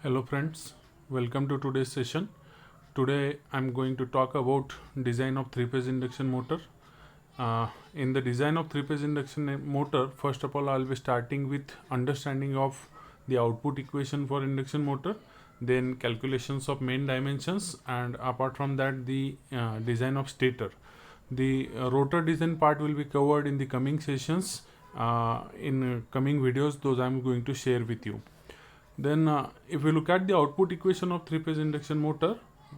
Hello friends, welcome to today's session. Today I'm going to talk about design of three-phase induction motor. In the design of three-phase induction motor, first of all I'll be starting with understanding of the output equation for induction motor, then calculations of main dimensions, and apart from that the design of stator. The rotor design part will be covered in the coming sessions. In coming videos, those I'm going to share with you. Then if we look at the output equation of three-phase induction motor,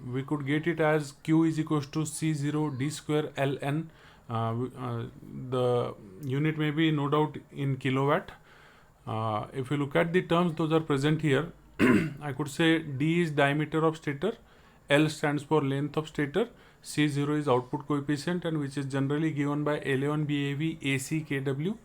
we could get it as Q is equals to C0 D square Ln. The unit may be no doubt in kilowatt. If we look at the terms, those are present here. I could say D is diameter of stator, L stands for length of stator, C0 is output coefficient, and which is generally given by L1 BAV AC kW.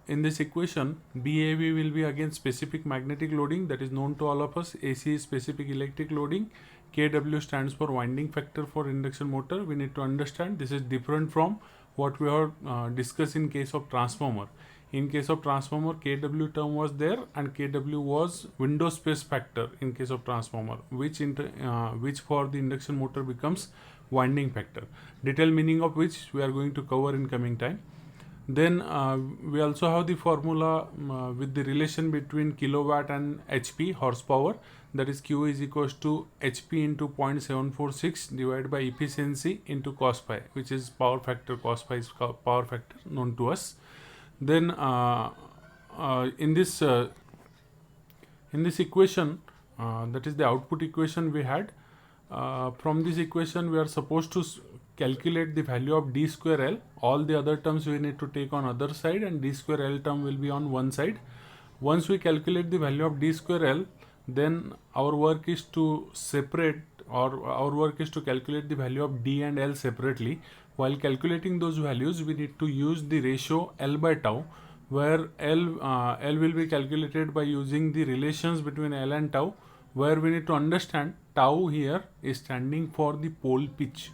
In this equation, BAV will be again specific magnetic loading, that is known to all of us. AC is specific electric loading. kW stands for winding factor for induction motor. We need to understand this is different from what we have discussed in case of transformer. In case of transformer, kW term was there and kW was window space factor in case of transformer, which for the induction motor becomes winding factor. Detailed meaning of which we are going to cover in coming time. Then we also have the formula with the relation between kilowatt and HP, horsepower, that is Q is equals to HP into 0.746 divided by efficiency into cos pi, which is power factor. Cos pi is power factor known to us. Then in this equation, that is the output equation we had. From this equation we are supposed to calculate the value of D square L. All the other terms we need to take on other side, and D square L term will be on one side. Once we calculate the value of D square L, then our work is to separate, or our work is to calculate the value of D and L separately. While calculating those values, we need to use the ratio L by tau, where L will be calculated by using the relations between L and tau, where we need to understand tau here is standing for the pole pitch.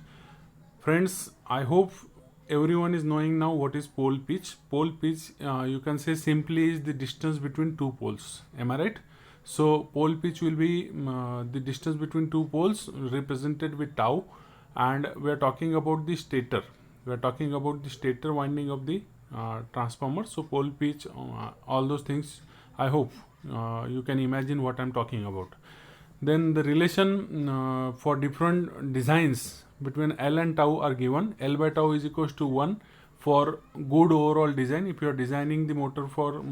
Friends, I hope everyone is knowing now what is pole pitch. Pole pitch, you can say simply, is the distance between two poles. Am I right? So pole pitch will be the distance between two poles represented with tau, and we are talking about the stator. We are talking about the stator winding of the transformer. So pole pitch, all those things, I hope you can imagine what I am talking about. Then the relation for different designs between L and tau are given. L by tau is equals to 1 for good overall design. If you are designing the motor for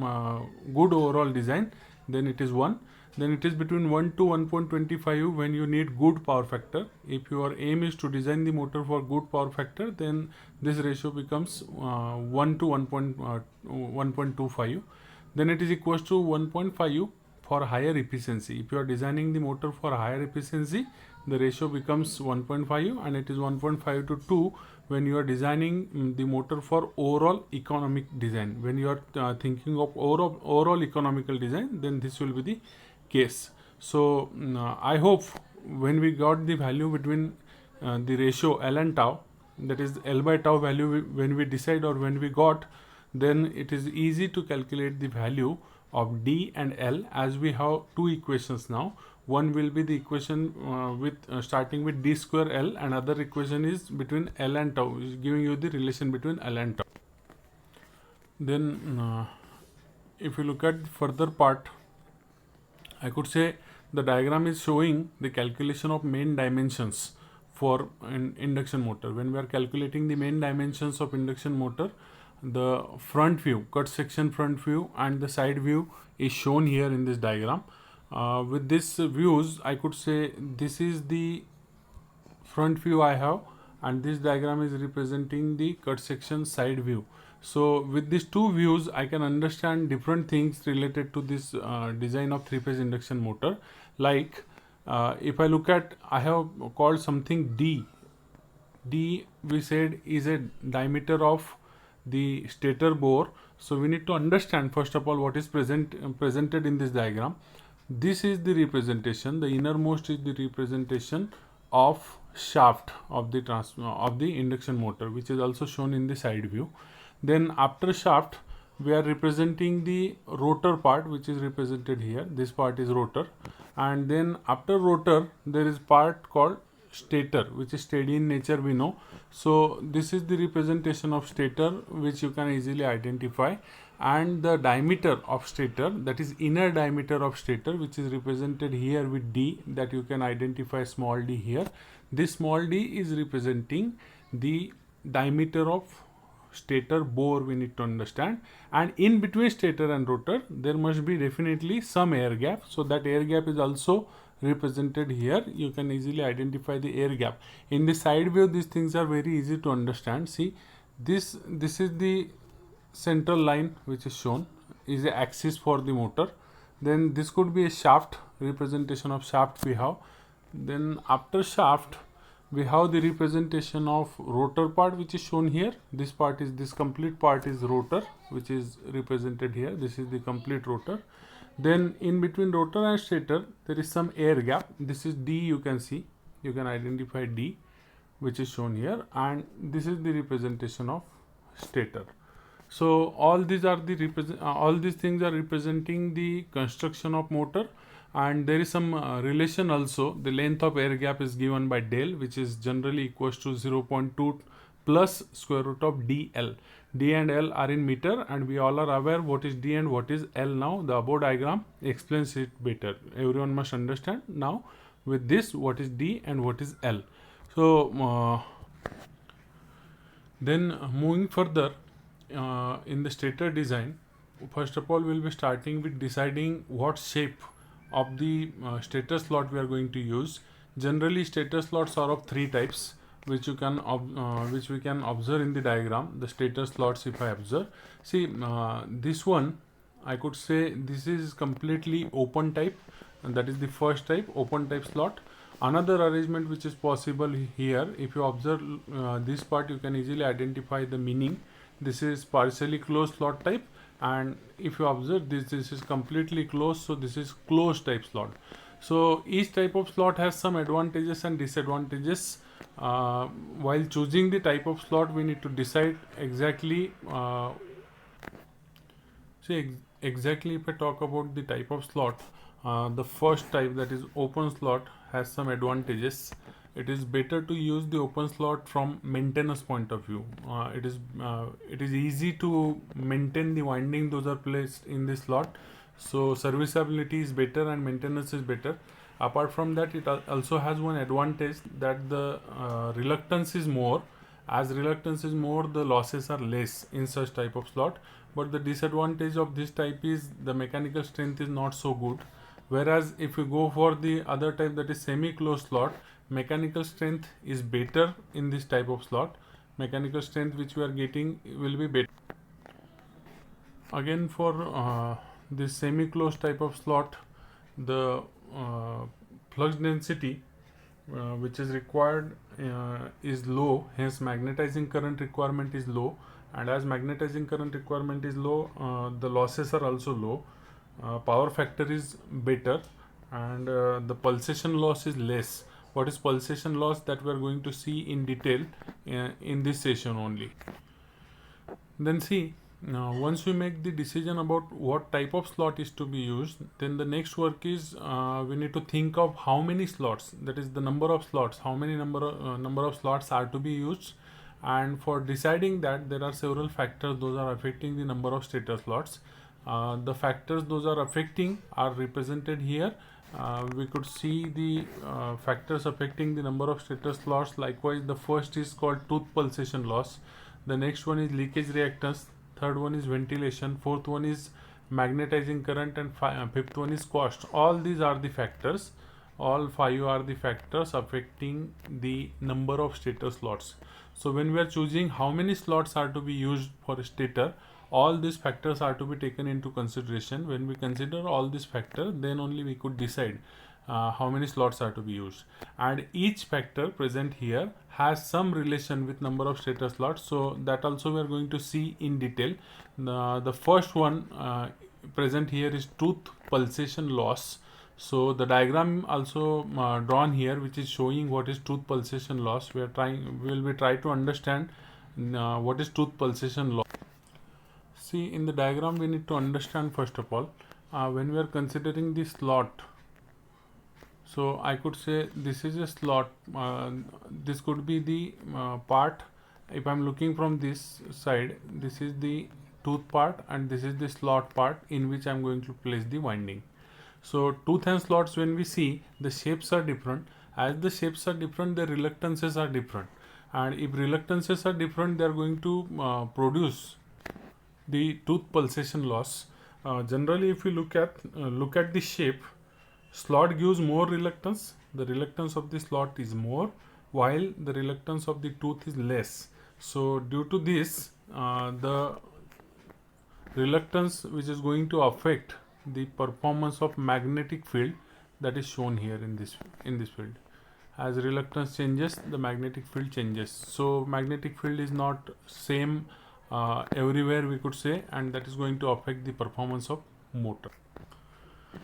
good overall design, then it is 1. Then it is between 1 to 1.25 when you need good power factor. If your aim is to design the motor for good power factor, then this ratio becomes 1 to 1.25. Then it is equals to 1.5 for higher efficiency. If you are designing the motor for higher efficiency, the ratio becomes 1.5, and it is 1.5 to 2 when you are designing the motor for overall economic design. When you are thinking of overall economical design, then this will be the case. So I hope when we got the value between the ratio L and tau, that is L by tau value, when we decide or when we got, then it is easy to calculate the value of D and L, as we have two equations now. One will be the equation with starting with D square L, and other equation is between L and tau, is giving you the relation between L and tau. Then if you look at further part, I could say the diagram is showing the calculation of main dimensions for an induction motor. When we are calculating the main dimensions of induction motor, the front view, cut section front view, and the side view is shown here in this diagram. With these views, I could say this is the front view I have, and this diagram is representing the cut section side view. So with these two views, I can understand different things related to this design of three-phase induction motor. Like if I look at, I have called something D. D, we said, is a diameter of the stator bore. So we need to understand first of all what is presented in this diagram. This is the representation. The innermost is the representation of shaft of the induction motor, which is also shown in the side view. Then after shaft, we are representing the rotor part, which is represented here. This part is rotor. and then after rotor there is part called stator, which is steady in nature, we know. So this is the representation of stator, which you can easily identify, and the diameter of stator, that is inner diameter of stator, which is represented here with d, that you can identify small d here. This small d is representing the diameter of stator bore, we need to understand. And in between stator and rotor there must be definitely some air gap, so that air gap is also represented here. You can easily identify the air gap. In the side view these things are very easy to understand. See, this is the central line which is shown, is the axis for the motor. Then this could be a shaft, representation of shaft we have. Then after shaft we have the representation of rotor part, which is shown here. This part is, this complete part is rotor, which is represented here. This is the complete rotor. Then in between rotor and stator there is some air gap. This is d, you can see, you can identify d, which is shown here, and this is the representation of stator. So all these are the all these things are representing the construction of motor. And there is some relation also. The length of air gap is given by del, which is generally equals to 0.2 plus square root of dl. D and L are in meter, and we all are aware what is D and what is L now. The above diagram explains it better. Everyone must understand now with this what is D and what is L. So then moving further in the stator design, first of all we will be starting with deciding what shape of the stator slot we are going to use. Generally stator slots are of three types, which we can observe in the diagram. The stator slots, if I observe, see this one, I could say this is completely open type, and that is the first type, open type slot. Another arrangement which is possible here, if you observe this part, you can easily identify the meaning. This is partially closed slot type, and if you observe this is completely closed, so this is closed type slot. So each type of slot has some advantages and disadvantages. While choosing the type of slot, we need to decide exactly exactly if I talk about the type of slot, the first type, that is open slot, has some advantages. It is better to use the open slot from maintenance point of view. It is easy to maintain the winding those are placed in this slot, so serviceability is better and maintenance is better. Apart from that, it also has one advantage, that the reluctance is more. As reluctance is more, the losses are less in such type of slot. But the disadvantage of this type is the mechanical strength is not so good. Whereas if you go for the other type, that is semi-closed slot, mechanical strength is better in this type of slot. Mechanical strength which we are getting will be better. Again, for this semi-closed type of slot, the flux density which is required is low, hence magnetizing current requirement is low, and as magnetizing current requirement is low, the losses are also low. Power factor is better, and the pulsation loss is less. What is pulsation loss, that we are going to see in detail in this session only. Then see, once we make the decision about what type of slot is to be used, then the next work is we need to think of how many slots, that is the number of slots, how many number of slots are to be used. And for deciding that, there are several factors those are affecting the number of stator slots. The factors those are affecting are represented here. We could see the factors affecting the number of stator slots. Likewise, the first is called tooth pulsation loss, the next one is leakage reactance, third one is ventilation, fourth one is magnetizing current, and fifth one is cost. All these are the factors, all five are the factors affecting the number of stator slots. So when we are choosing how many slots are to be used for a stator, all these factors are to be taken into consideration. When we consider all these factors, then only we could decide how many slots are to be used. And each factor present here has some relation with number of stator slots, so that also we are going to see in detail. The first one present here is tooth pulsation loss. So the diagram also drawn here, which is showing what is tooth pulsation loss. We will be try to understand what is tooth pulsation loss. See, in the diagram we need to understand first of all, when we are considering the slot, So I could say this is a slot. This could be the part. If I'm looking from this side, this is the tooth part and this is the slot part in which I'm going to place the winding. So tooth and slots, when we see, the shapes are different. As the shapes are different, the reluctances are different. And if reluctances are different, they are going to produce the tooth pulsation loss. Generally, if you look at the shape, slot gives more reluctance. The reluctance of the slot is more, while the reluctance of the tooth is less. So due to this, the reluctance which is going to affect the performance of magnetic field, that is shown here in this field. As reluctance changes, the magnetic field changes. So magnetic field is not same everywhere, we could say, and that is going to affect the performance of motor.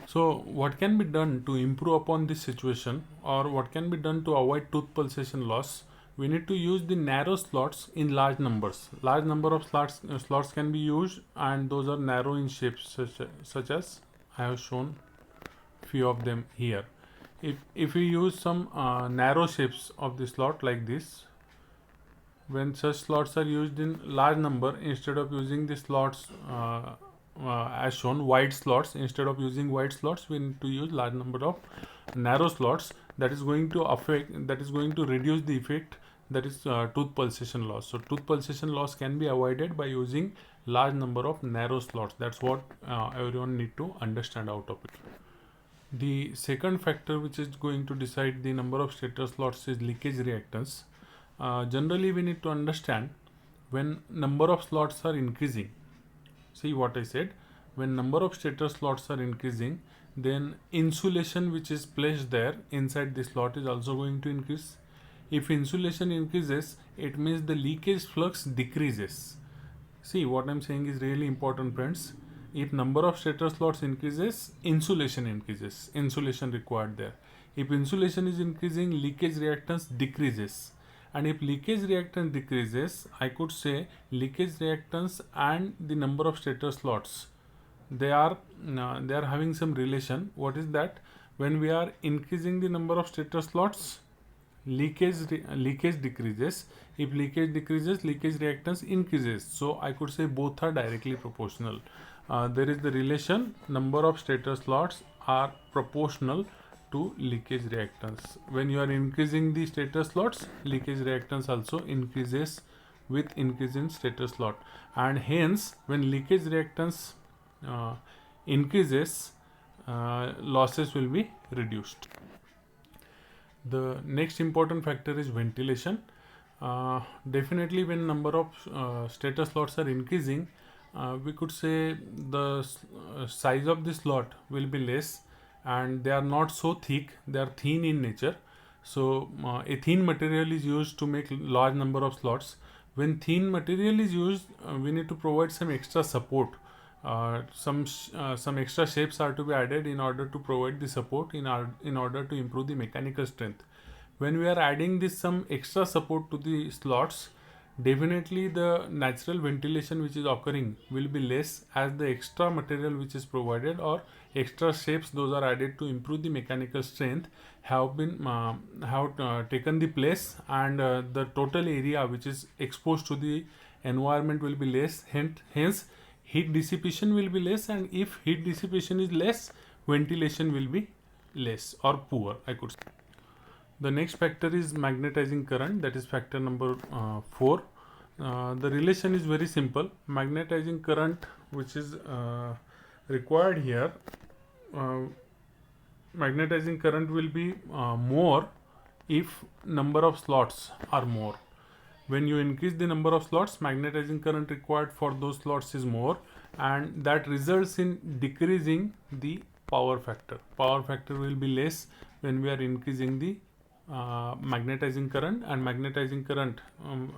So what can be done to improve upon this situation, or what can be done to avoid tooth pulsation loss? We need to use the narrow slots in large numbers. Large number of slots can be used, and those are narrow in shapes, such as I have shown few of them here. If we use some narrow shapes of the slot like this, when such slots are used in large number, instead of using the slots as shown, wide slots, instead of using wide slots, we need to use large number of narrow slots. That is going to reduce the effect, that is tooth pulsation loss. So tooth pulsation loss can be avoided by using large number of narrow slots. That's what everyone need to understand out of it. The second factor which is going to decide the number of stator slots is leakage reactance. Generally, we need to understand, when number of slots are increasing, see what I said, when number of stator slots are increasing, then insulation which is placed there inside the slot is also going to increase. If insulation increases, it means the leakage flux decreases. See, what I'm saying is really important, friends. If number of stator slots increases, insulation increases, insulation required there. If insulation is increasing, leakage reactance decreases. And if leakage reactance decreases, I could say leakage reactance and the number of stator slots, they are having some relation. What is that? When we are increasing the number of stator slots, leakage decreases. If leakage decreases, leakage reactance increases. So I could say both are directly proportional. There is the relation, number of stator slots are proportional to leakage reactance. When you are increasing the stator slots, leakage reactance also increases with increase in stator slot, and hence when leakage reactance increases, losses will be reduced. The next important factor is ventilation. Definitely when number of stator slots are increasing, we could say the size of the slot will be less, and they are not so thick, they are thin in nature. So a thin material is used to make large number of slots. When thin material is used, we need to provide some extra support. Some extra shapes are to be added in order to provide the support, in order to improve the mechanical strength. When we are adding this some extra support to the slots, definitely the natural ventilation which is occurring will be less, as the extra material which is provided or extra shapes those are added to improve the mechanical strength have been taken the place, and the total area which is exposed to the environment will be less. Hence heat dissipation will be less, and if heat dissipation is less, ventilation will be less or poor, I could say. The next factor is magnetizing current, that is factor number 4. The relation is very simple. Magnetizing current which is required here, magnetizing current will be more if number of slots are more. When you increase the number of slots, magnetizing current required for those slots is more, and that results in decreasing the power factor. Power factor will be less when we are increasing the magnetizing current. And magnetizing current,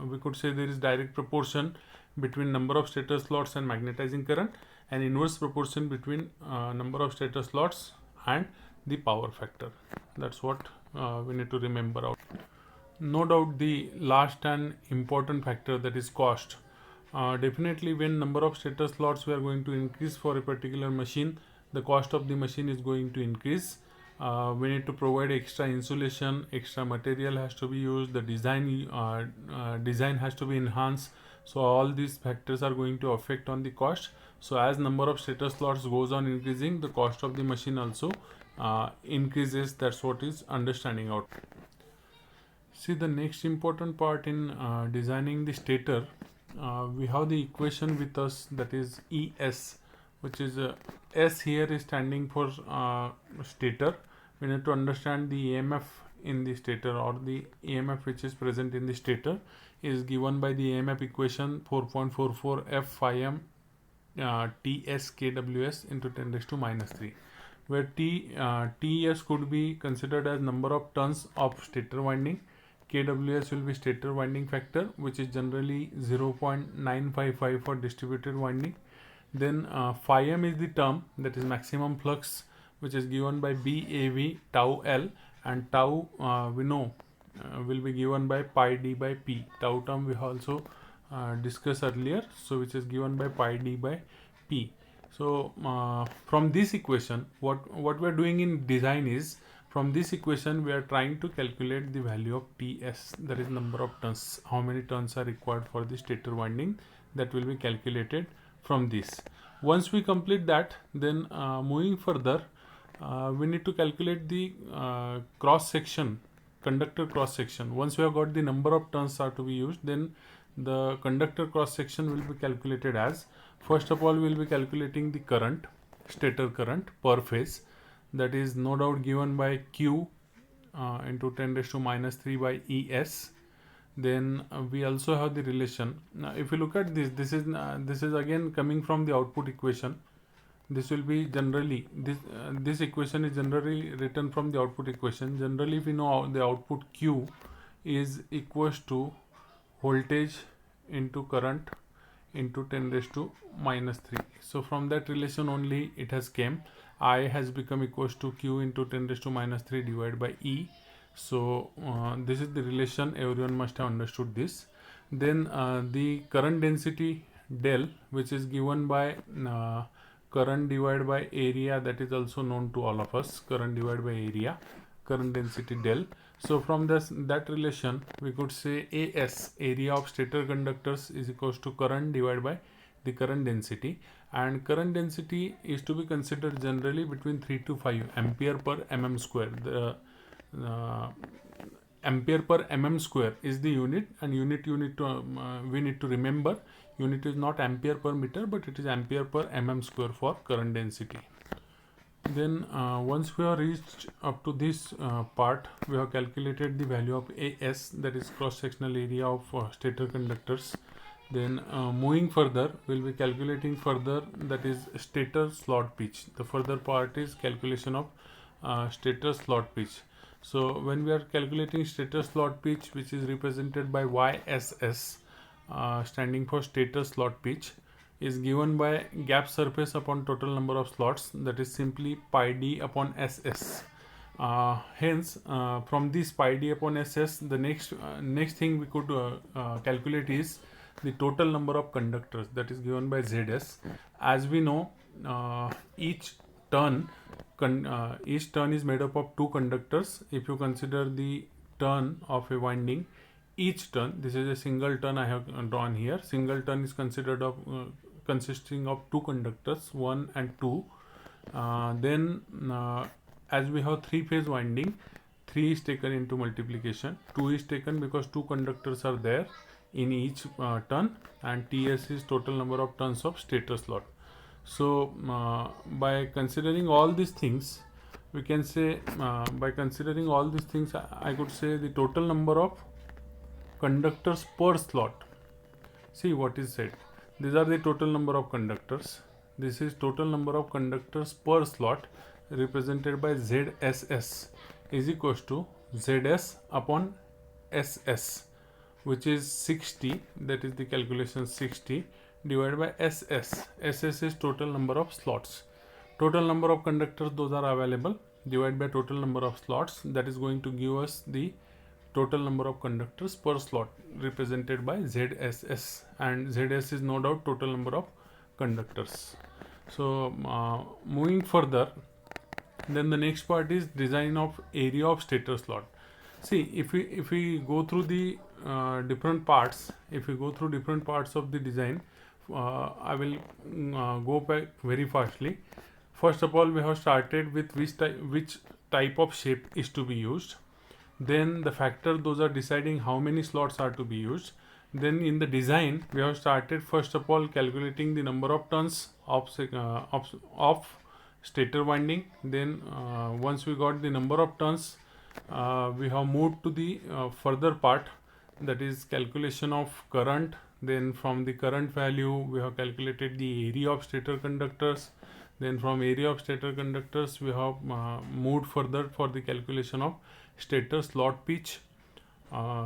we could say there is direct proportion between number of stator slots and magnetizing current, and inverse proportion between number of stator slots and the power factor. That's what we need to remember out. No doubt the last and important factor, that is cost. Definitely when number of stator slots we are going to increase for a particular machine, the cost of the machine is going to increase. We need to provide extra insulation, extra material has to be used, the design has to be enhanced. So all these factors are going to affect on the cost. So as number of stator slots goes on increasing, the cost of the machine also increases. That's what is understanding out. See, the next important part in designing the stator, we have the equation with us, that is ES, which is S here is standing for stator. We need to understand the EMF in the stator, or the EMF which is present in the stator is given by the EMF equation 4.44 F phi m Ts kWs into 10 raised to minus 3, where Ts could be considered as number of turns of stator winding. kWs will be stator winding factor, which is generally 0.955 for distributed winding. Then phi m is the term, that is maximum flux, which is given by BAV tau L, and tau we know will be given by pi d by p. Tau term we also discussed earlier, so which is given by pi d by p. So from this equation, what we are doing in design is, from this equation we are trying to calculate the value of Ts, that is number of turns, how many turns are required for the stator winding, that will be calculated from this. Once we complete that, then moving further, we need to calculate the cross section, conductor cross section. Once we have got the number of turns are to be used, then the conductor cross section will be calculated as, first of all we will be calculating the current, stator current per phase, that is no doubt given by Q into 10 raised to minus 3 by ES. Then we also have the relation. Now if you look at this, this is again coming from the output equation. This will be generally, this equation is generally written from the output equation. Generally we know the output Q is equals to voltage into current into 10 raised to minus 3. So from that relation only it has came. I has become equals to Q into 10 raised to minus 3 divided by E. So this is the relation, everyone must have understood this. Then the current density del, which is given by current divided by area, that is also known to all of us, current divided by area, current density del. So from that relation we could say AS, area of stator conductors, is equals to current divided by the current density, and current density is to be considered generally between 3 to 5 ampere per mm square. The ampere per mm square is the unit, and unit we need to remember, unit is not ampere per meter, but it is ampere per mm square for current density. Then once we have reached up to this part, we have calculated the value of AS, that is cross sectional area of stator conductors. Then moving further, we'll be calculating further, that is stator slot pitch. The further part is calculation of stator slot pitch. So when we are calculating stator slot pitch, which is represented by YSS, standing for stator slot pitch, is given by gap surface upon total number of slots, that is simply pi d upon SS. Hence from this pi d upon SS, the next thing we could calculate is the total number of conductors, that is given by ZS. As we know, each turn is made up of two conductors. If you consider the turn of a winding, each turn, this is a single turn I have drawn here, single turn is considered of consisting of two conductors, 1 and 2. Then as we have three phase winding, 3 is taken into multiplication, 2 is taken because two conductors are there in each turn, and TS is total number of turns of stator slot. So by considering all these things, we can say I could say the total number of conductors per slot. See what is said. These are the total number of conductors. This is total number of conductors per slot, represented by ZSS is equals to ZS upon SS, which is 60, that is the calculation 60 divided by SS. SS is total number of slots. Total number of conductors, those are available, divided by total number of slots, that is going to give us the total number of conductors per slot, represented by ZSS, and ZS is no doubt total number of conductors. So moving further, Then the next part is design of area of stator slot. See, if we go through the different parts, if we go through different parts of the design, I will go back very fastly. First of all, we have started with which type of shape is to be used. Then the factor, those are deciding how many slots are to be used. Then in the design, we have started first of all calculating the number of turns of stator winding. Then once we got the number of turns, we have moved to the further part, that is calculation of current. Then from the current value, we have calculated the area of stator conductors. Then from area of stator conductors, we have moved further for the calculation of stator slot pitch.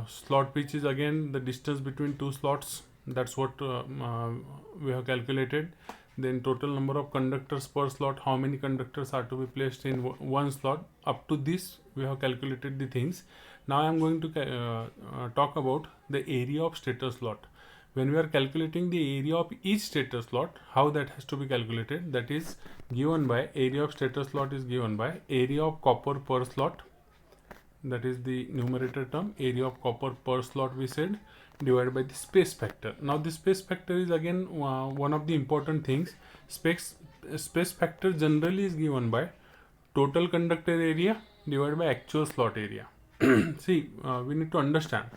Slot pitch is again the distance between two slots. That's what we have calculated. Then total number of conductors per slot, how many conductors are to be placed in one slot. Up to this we have calculated the things. Now I am going to talk about the area of stator slot. When we are calculating the area of each stator slot, how that has to be calculated, that is given by area of stator slot is given by area of copper per slot, that is the numerator term, area of copper per slot we said, divided by the space factor. Now the space factor is again one of the important things. Space factor generally is given by total conductor area divided by actual slot area. See, we need to understand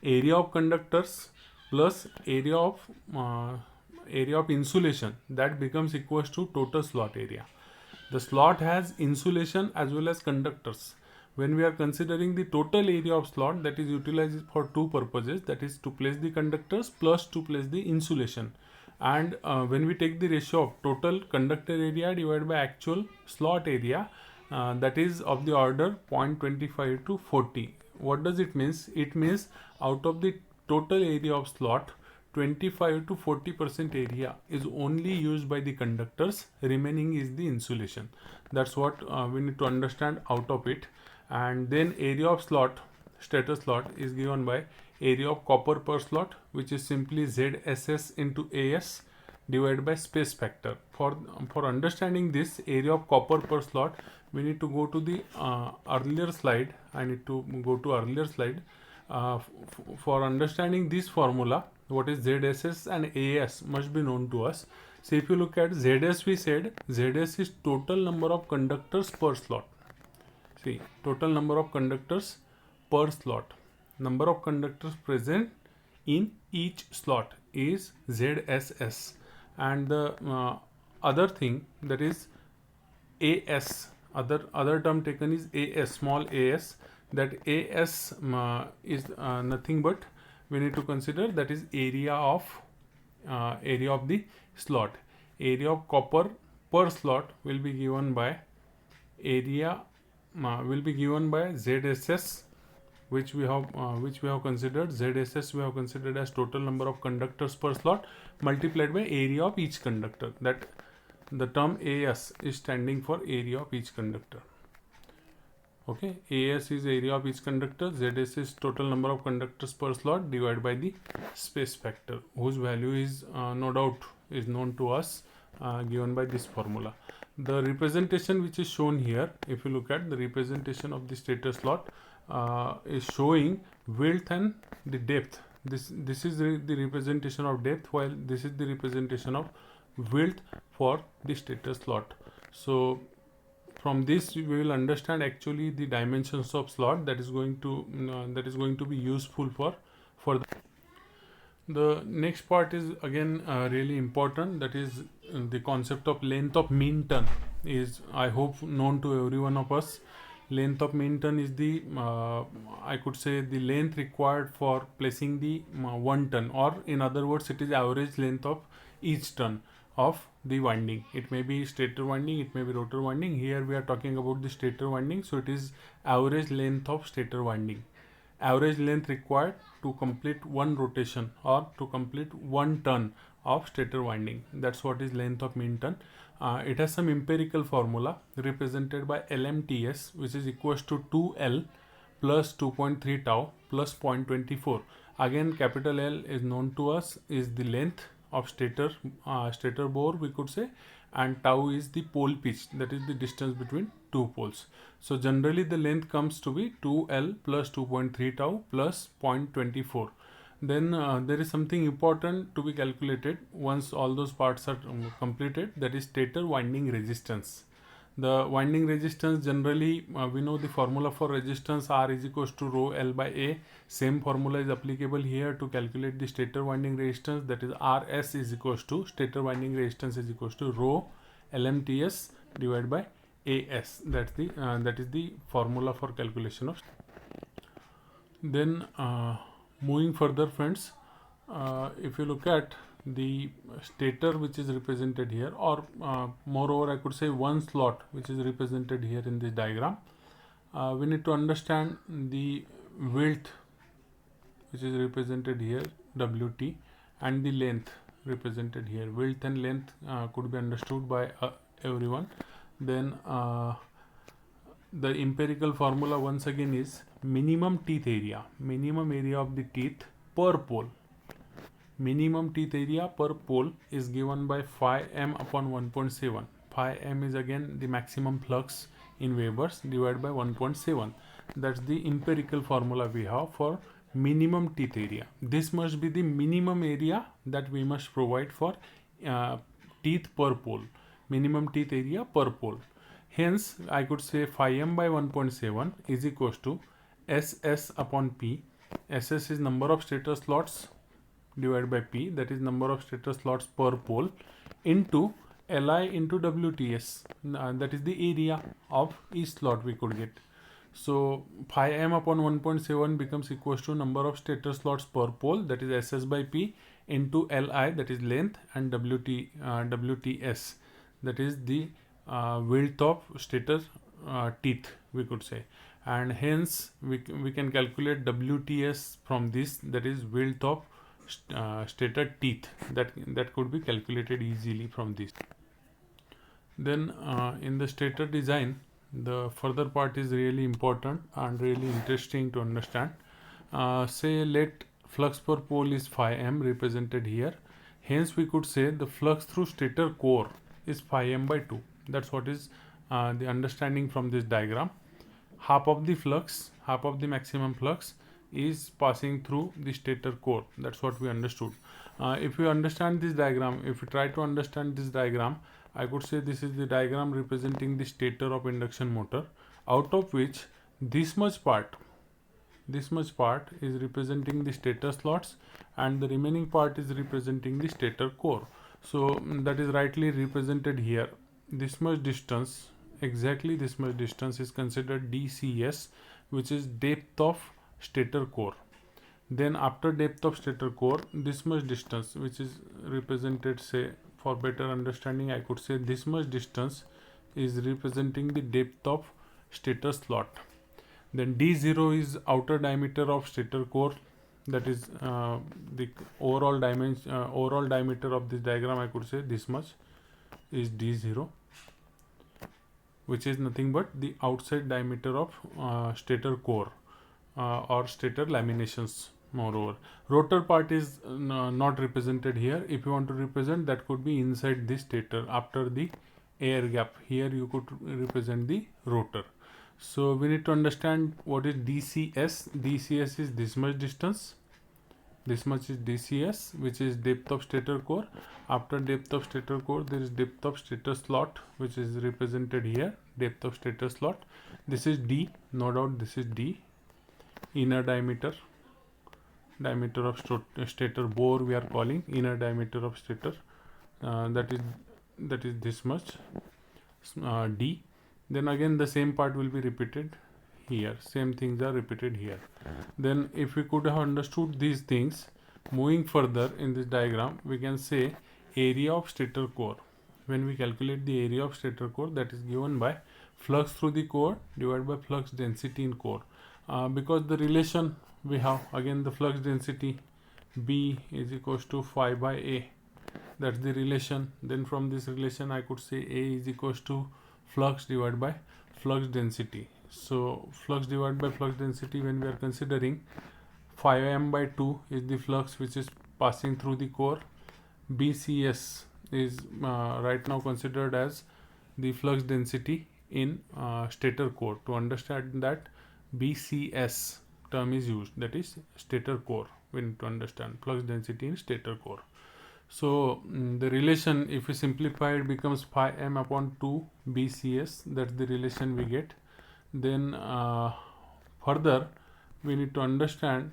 area of conductors plus area of insulation, that becomes equals to total slot area. The slot has insulation as well as conductors. When we are considering the total area of slot, that is utilized for two purposes, that is to place the conductors plus to place the insulation. And when we take the ratio of total conductor area divided by actual slot area, that is of the order 0.25 to 40. What does it means? It means out of the total area of slot, 25 to 40% area is only used by the conductors, remaining is the insulation. That's what we need to understand out of it. And then area of slot, stator slot, is given by area of copper per slot, which is simply ZSS into AS divided by space factor. For understanding this area of copper per slot, we need to go to the earlier slide. I need to go to earlier slide. For understanding this formula, what is ZSS and AS must be known to us. So if you look at ZS, we said ZS is total number of conductors per slot. See, total number of conductors per slot. Number of conductors present in each slot is ZSS. And the other thing, that is AS, other term taken is AS, small as. That AS is nothing but we need to consider, that is area of the slot. Area of copper per slot will be given by area will be given by ZSS, which we have considered. ZSS we have considered as total number of conductors per slot multiplied by area of each conductor. That the term AS is standing for area of each conductor. Okay, AS is area of each conductor, ZS is total number of conductors per slot divided by the space factor, whose value is no doubt is known to us, given by this formula. The representation which is shown here, if you look at the representation of the stator slot, is showing width and the depth. This is the representation of depth, while this is the representation of width for the stator slot. So from this we will understand actually the dimensions of slot that is going to be useful for the next part is again really important, that is the concept of length of mean turn is, I hope, known to every one of us. Length of mean turn is the I could say the length required for placing the one turn, or in other words it is average length of each turn of the winding. It may be stator winding, it may be rotor winding. Here we are talking about the stator winding, so it is average length of stator winding. Average length required to complete one rotation or to complete one turn of stator winding. That's what is length of mean turn. It has some empirical formula represented by LMTS, which is equals to 2L plus 2.3 tau plus 0.24. Again, capital L is known to us is the length of stator bore, we could say, and tau is the pole pitch, that is the distance between two poles. So generally the length comes to be 2L plus 2.3 tau plus 0.24. Then there is something important to be calculated once all those parts are completed, that is stator winding resistance. The winding resistance, generally we know the formula for resistance, R is equals to rho L by A. Same formula is applicable here to calculate the stator winding resistance, that is RS is equals to stator winding resistance is equals to rho LMTS divided by AS. That is the formula for calculation of. Then moving further, friends, if you look at the stator which is represented here, or moreover I could say one slot which is represented here in this diagram, we need to understand the width which is represented here, WT, and the length represented here. Width and length could be understood by everyone. Then the empirical formula once again is minimum teeth area of the teeth per pole. Minimum teeth area per pole is given by phi m upon 1.7. Phi m is again the maximum flux in Webers divided by 1.7. That's the empirical formula we have for minimum teeth area. This must be the minimum area that we must provide for teeth per pole. Minimum teeth area per pole. Hence, I could say phi m by 1.7 is equals to SS upon P. SS is number of stator slots divided by P, that is number of stator slots per pole, into Li into WTS, that is the area of each slot we could get. So phi m upon 1.7 becomes equals to number of stator slots per pole, that is SS by P, into Li, that is length, and WTS, that is the width of stator teeth we could say, and hence we can calculate WTS from this, that is width of stator teeth, that could be calculated easily from this. Then in the stator design, the further part is really important and really interesting to understand. Say let flux per pole is phi m represented here, hence we could say the flux through stator core is phi m by 2. That's what is the understanding from this diagram. Half of the maximum flux is passing through the stator core. That's what we understood. If you understand this diagram, if you try to understand this diagram, I could say this is the diagram representing the stator of induction motor, out of which this much part is representing the stator slots, and the remaining part is representing the stator core. So that is rightly represented here. This much distance, exactly this much distance, is considered DCS, which is depth of stator core. Then after depth of stator core, this much distance, which is represented, say for better understanding I could say this much distance is representing the depth of stator slot. Then D0 is outer diameter of stator core, that is the overall diameter of this diagram. I could say this much is D0, which is nothing but the outside diameter of stator core or stator laminations. Moreover, rotor part is not represented here. If you want to represent, that could be inside the stator after the air gap. Here you could represent the rotor. So we need to understand what is DCS. DCS is this much distance. This much is DCS, which is depth of stator core. After depth of stator core, there is depth of stator slot, which is represented here. Depth of stator slot. This is D, no doubt. This is D. Inner diameter of stator bore we are calling inner diameter of stator. That is this much D. Then again the same part will be repeated here. Same things are repeated here. Then if we could have understood these things, moving further in this diagram, we can say area of stator core. When we calculate the area of stator core, that is given by flux through the core divided by flux density in core. Because the relation we have, again the flux density B is equals to phi by A. That's the relation. Then from this relation I could say A is equals to flux divided by flux density. So flux divided by flux density, when we are considering, phi m by 2 is the flux which is passing through the core. BCS is right now considered as the flux density in stator core. To understand that, BCS term is used, that is stator core. We need to understand flux density in stator core. So the relation, if we simplify, it becomes phi m upon 2 BCS. That's the relation we get. Then further we need to understand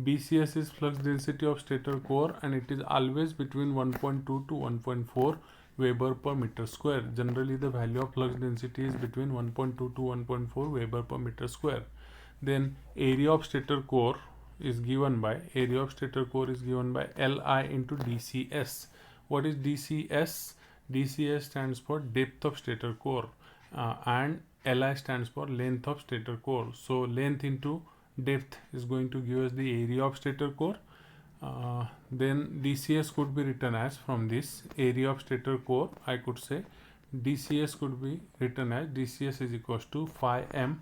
BCS is flux density of stator core, and it is always between 1.2 to 1.4 Weber per meter square. Generally the value of flux density is between 1.2 to 1.4 Weber per meter square. Then area of stator core is given by Li into DCS. What is DCS? DCS stands for depth of stator core, and Li stands for length of stator core. So length into depth is going to give us the area of stator core. Then DCS could be written as, from this area of stator core, I could say DCS could be written as DCS is equals to phi m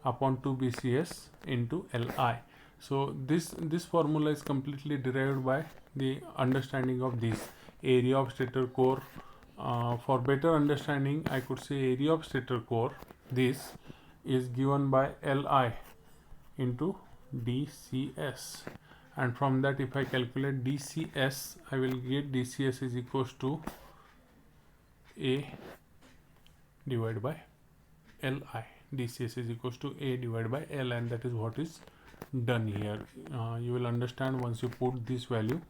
upon 2 BCS into Li. So this formula is completely derived by the understanding of this area of stator core. For better understanding, I could say area of stator core, this is given by Li into DCS, and from that if I calculate DCS, I will get DCS is equals to A divided by Li. DCS is equals to A divided by L, and that is what is done here. You will understand once you put this value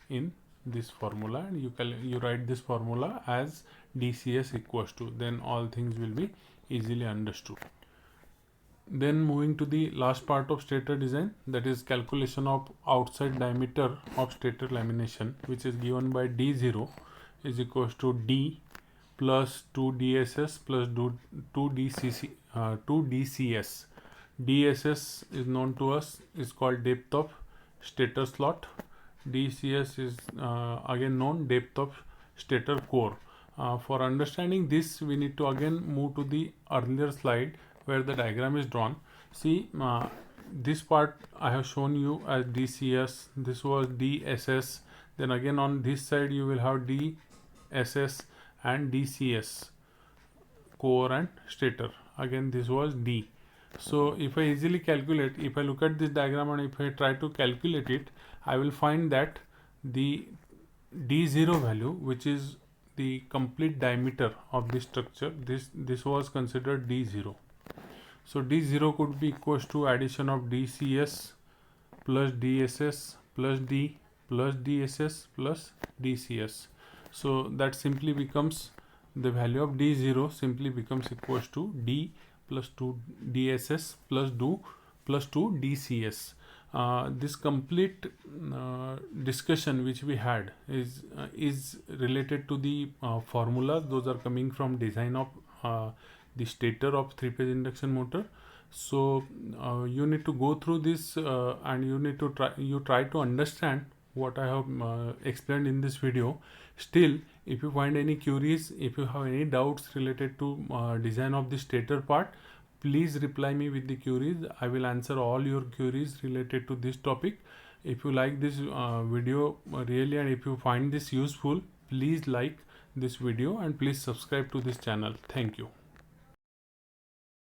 in this formula, and you write this formula as DCS equals to, then all things will be easily understood. Then moving to the last part of stator design, that is calculation of outside diameter of stator lamination, which is given by D0 is equals to D plus 2 DSS plus 2 DCS. DSS is known to us, is called depth of stator slot. DCS is again known depth of stator core. For understanding this, we need to again move to the earlier slide where the diagram is drawn. See, this part I have shown you as DCS, this was DSS, then again on this side you will have DSS and DCS, core and stator, again this was D. So if I easily calculate, if I look at this diagram and if I try to calculate it, I will find that the D0 value, which is the complete diameter of this structure, this was considered D0. So D0 could be equals to addition of DCS plus DSS plus D plus DSS plus DCS. So that simply becomes, the value of D0 simply becomes equals to D plus 2 DSS plus 2 DCS. This complete discussion which we had is related to the formulas. Those are coming from design of the stator of three-phase induction motor. So you need to go through this and you need to try to understand what I have explained in this video. Still, if you find any queries, if you have any doubts related to design of the stator part, please reply me with the queries. I will answer all your queries related to this topic. If you like this video really, and if you find this useful, please like this video and please subscribe to this channel. Thank you.